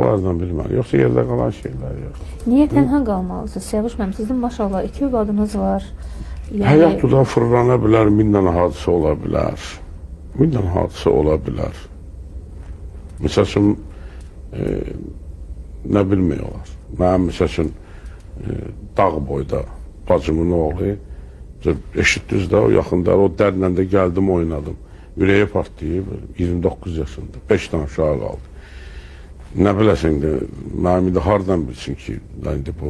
Başqalarından bilməm. Yoxsa yerdə qalan şeylər yox. Niyə tənha qalmalısınız Səvuş müəllim? Sizin maşallah 2 övladınız var. Həyat da fırlana bilər, minlə hadisə ola bilər. Minlə hadisə ola bilər. Məsəl üçün, nə bilmək olar? Mənim, məsəl üçün, dağ boyda bacımın oğlu, eşitdiniz də, o yaxında, o dərlə də gəldim, oynadım. Ürəyi partlayıb, 29 yaşında, 5 dənə uşağı qaldı. Nə biləsən də, mənim indi hardan bilsin ki, indi bu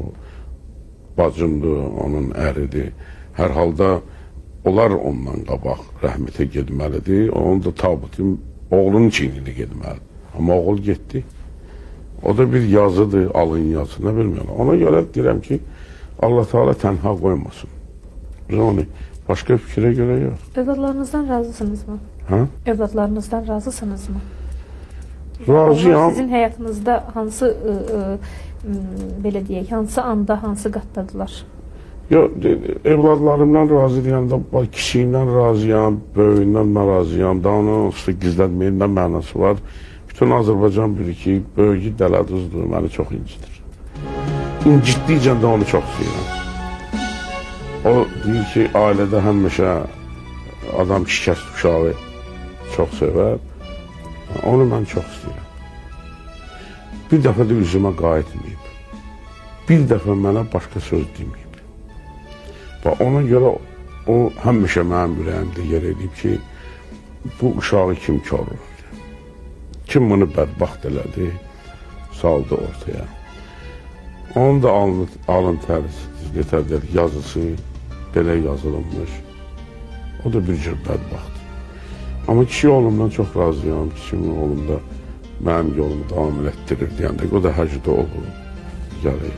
bacımdır, onun əridir. Hər halda onlar ondan qabaq rəhmətə getməlidir, onun da tabutu oğlunun çiynini getməlidir. Amma oğul getdi. O da bir yazıdır, alın yazı, nə bilmirəm. Ona görə deyirəm ki, Allah Teala tənha qoymasın. Onu başqa fikrə görə yox. Övladlarınızdan razısınızmı? Hə? Övladlarınızdan razısınızmı? Razıyam. Sizin həyatınızda hansı, belə deyək, hansı anda, hansı qatdadılar? Yox, evladlarımdan razı deyəndə, kişiyimdən razıyam, böyüyündən mən razıyam, daha onun gizlənməyin nə mənası var. Bütün Azərbaycan bilir ki, böyüyü dələduzdur, məni çox incidir. İncitdikcə də onu çox istəyirəm. O deyir ki, ailədə həmişə adam şikəst uşağı çox sevər. Onu mən çox istəyirəm. Bir dəfə də üzümə qayıtmayıb. Bir dəfə mənə başqa söz deməyib. Və ona görə o həmişə mənim ürəyimdə yer edib ki, bu uşağı kim korur? Kim bunu bədbaxt elədi, saldı ortaya. Onun da alın tərisi, yazısı belə yazılmış. O da bir cür bədbaxt. Amma kişi oğlumdan çox razıyam. Kişimin oğlum da mənim yolumu davam etdirir deyəndə, o da həcdə olur, gəlir.